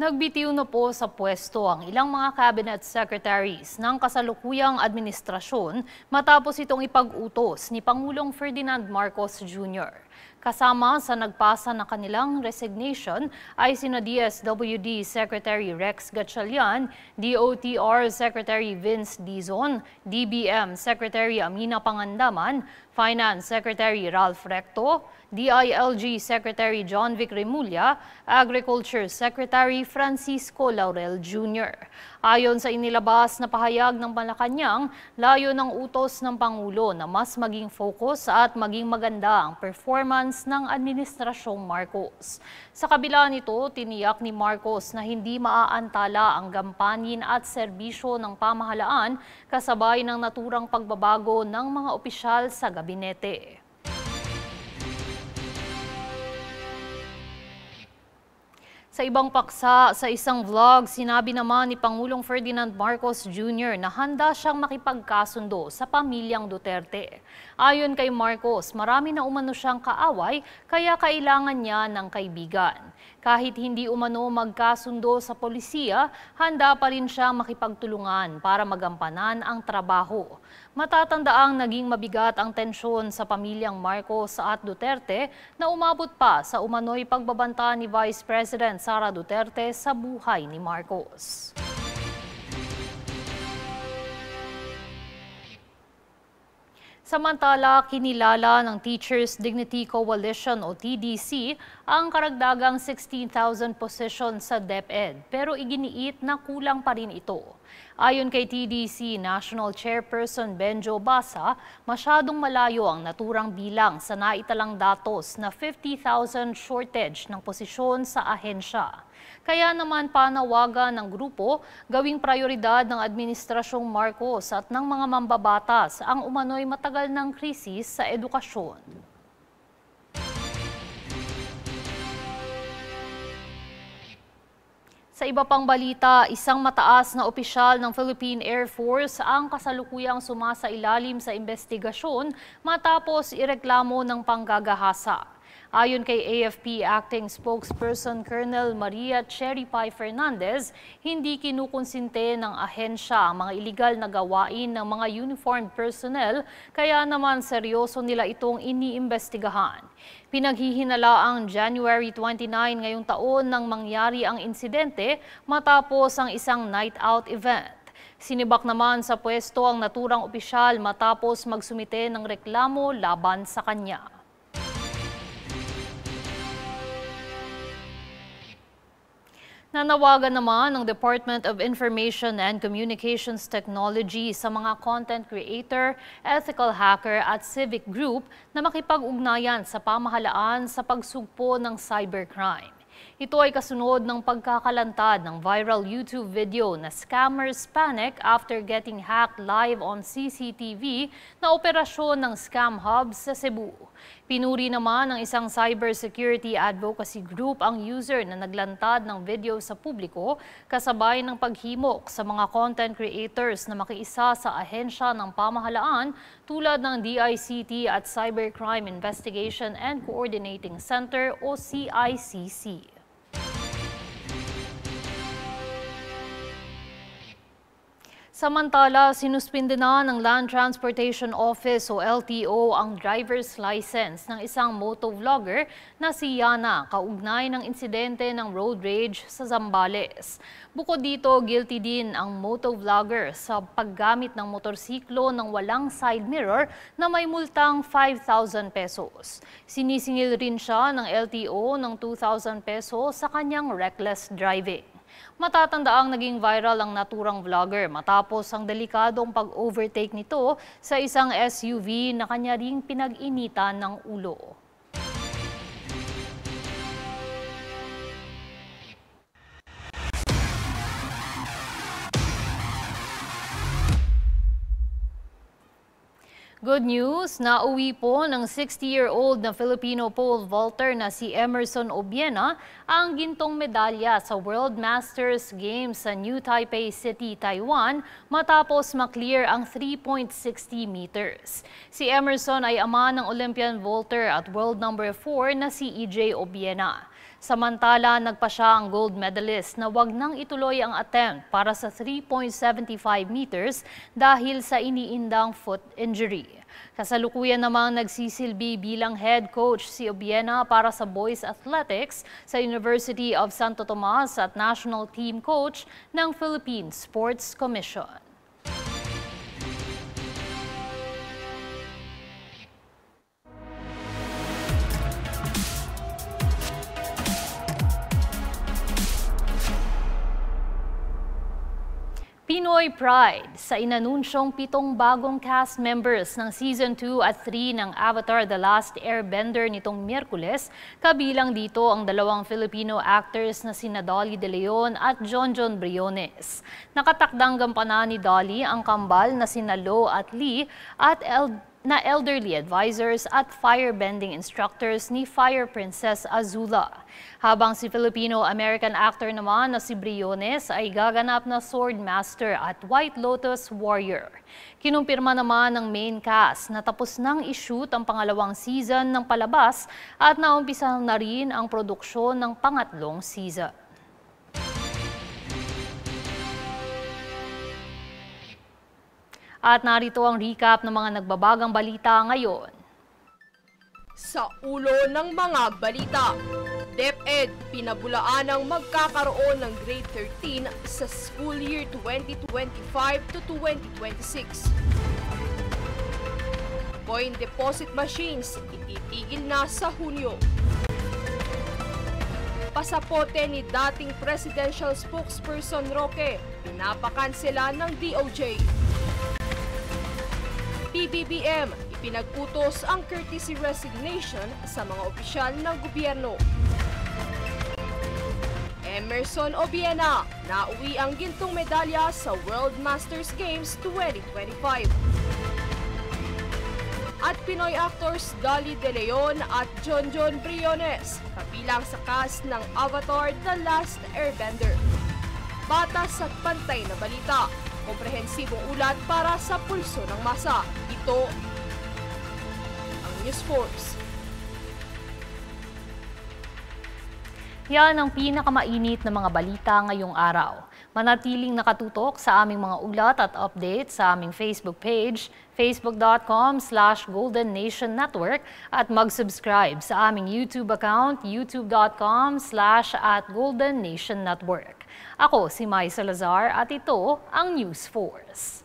Nagbitiw na po sa pwesto ang ilang mga cabinet secretaries ng kasalukuyang administrasyon matapos itong ipag-utos ni Pangulong Ferdinand Marcos Jr. Kasama sa nagpasa na kanilang resignation ay sina DSWD Secretary Rex Gatchalian, DOTR Secretary Vince Dizon, DBM Secretary Amina Pangandaman, Finance Secretary Ralph Recto, DILG Secretary John Vic Remulla, Agriculture Secretary Francisco Laurel Jr. Ayon sa inilabas na pahayag ng Malacanang, layo ng utos ng Pangulo na mas maging focus at maging maganda ang performance ng Administrasyong Marcos. Sa kabila nito, tiniyak ni Marcos na hindi maaantala ang gampanin at serbisyo ng pamahalaan kasabay ng naturang pagbabago ng mga opisyal sa gabinete. Sa ibang paksa, sa isang vlog, sinabi naman ni Pangulong Ferdinand Marcos Jr. na handa siyang makipagkasundo sa pamilyang Duterte. Ayon kay Marcos, marami na umano siyang kaaway kaya kailangan niya ng kaibigan. Kahit hindi umano magkasundo sa polisiya, handa pa rin siyang makipagtulungan para magampanan ang trabaho. Matatandaang naging mabigat ang tensyon sa pamilyang Marcos at Duterte na umabot pa sa umano'y pagbabanta ni Vice President Sara Duterte sa buhay ni Marcos. Samantala, kinilala ng Teachers Dignity Coalition o TDC ang karagdagang 16,000 posisyon sa DepEd pero iginiit na kulang pa rin ito. Ayon kay TDC National Chairperson Benjo Basa, masyadong malayo ang naturang bilang sa naitalang datos na 50,000 shortage ng posisyon sa ahensya. Kaya naman panawagan ng grupo gawing prioridad ng Administrasyong Marcos at ng mga mambabatas ang umano'y matagal ng krisis sa edukasyon. Sa iba pang balita, isang mataas na opisyal ng Philippine Air Force ang kasalukuyang sumasailalim sa investigasyon matapos ireklamo ng panggagahasa. Ayon kay AFP Acting Spokesperson Colonel Maria Cherry Pai Fernandez, hindi kinukonsinte ng ahensya ang mga iligal na gawain ng mga uniformed personnel, kaya naman seryoso nila itong iniimbestigahan. Pinaghihinala ang January 29 ngayong taon nang mangyari ang insidente matapos ang isang night out event. Sinibak naman sa pwesto ang naturang opisyal matapos magsumite ng reklamo laban sa kanya. Nanawagan naman ng Department of Information and Communications Technology sa mga content creator, ethical hacker at civic group na makipag-ugnayan sa pamahalaan sa pagsugpo ng cybercrime. Ito ay kasunod ng pagkakalantad ng viral YouTube video na Scammers Panic After Getting Hacked live on CCTV na operasyon ng Scam Hub sa Cebu. Pinuri naman ng isang cybersecurity advocacy group ang user na naglantad ng video sa publiko kasabay ng paghimok sa mga content creators na makiisa sa ahensya ng pamahalaan tulad ng DICT at Cybercrime Investigation and Coordinating Center o CICC. Samantala, sinuspinde na ng Land Transportation Office o LTO ang driver's license ng isang motovlogger na si Yana kaugnay ng insidente ng road rage sa Zambales. Bukod dito, guilty din ang motovlogger sa paggamit ng motorsiklo ng walang side mirror na may multang 5,000 pesos. Sinisingil rin siya ng LTO ng 2,000 pesos sa kanyang reckless driving. Matatandaang naging viral ang naturang vlogger matapos ang delikadong pag-overtake nito sa isang SUV na kanya ring pinag-initan ng ulo. Good news, nauwi po ng 60-year-old na Filipino pole vaulter na si Emerson Obiena ang gintong medalya sa World Masters Games sa New Taipei City, Taiwan matapos maklear ang 3.60 meters. Si Emerson ay ama ng Olympian vaulter at world number 4 na si EJ Obiena. Samantala, nagpasya ang gold medalist na wag nang ituloy ang attempt para sa 3.75 meters dahil sa iniindang foot injury. Kasalukuyan namang nagsisilbi bilang head coach si Obiena para sa boys athletics sa University of Santo Tomas at national team coach ng Philippine Sports Commission. Pinoy Pride sa inanunsyong 7 bagong cast members ng Season 2 at 3 ng Avatar The Last Airbender nitong Miyerkules, kabilang dito ang 2 Filipino actors na sina Dolly De Leon at Jonjon Briones. Nakatakdang gampanan ni Dolly ang kambal na sina Lo at Lee at elderly advisors at firebending instructors ni Fire Princess Azula. Habang si Filipino-American actor naman na si Briones ay gaganap na Sword Master at White Lotus Warrior. Kinumpirma naman ng main cast na tapos nang i-shoot ang pangalawang season ng palabas at naumpisa na rin ang produksyon ng pangatlong season. At narito ang recap ng mga nagbabagang balita ngayon. Sa ulo ng mga balita, DepEd pinabulaan ang magkakaroon ng grade 13 sa school year 2025 to 2026. Coin deposit machines ititigil na sa Hunyo. Pasapote ni dating presidential spokesperson Roque, pinapakansela ng DOJ. PBBM, ipinag-utos ang courtesy resignation sa mga opisyal ng gobyerno. Emerson Obiena, nauwi ang gintong medalya sa World Masters Games 2025. At Pinoy actors Dolly De Leon at Jonjon Briones, kabilang sa cast ng Avatar The Last Airbender. Batas at pantay na balita. Komprehensibong ulat para sa pulso ng masa. Ito ang News Force. Yan ang pinakamainit na mga balita ngayong araw. Manatiling nakatutok sa aming mga ulat at update sa aming Facebook page, facebook.com/Golden Nation Network at mag-subscribe sa aming YouTube account, youtube.com/@Golden Nation Network. Ako si Mai Salazar at ito ang News Force.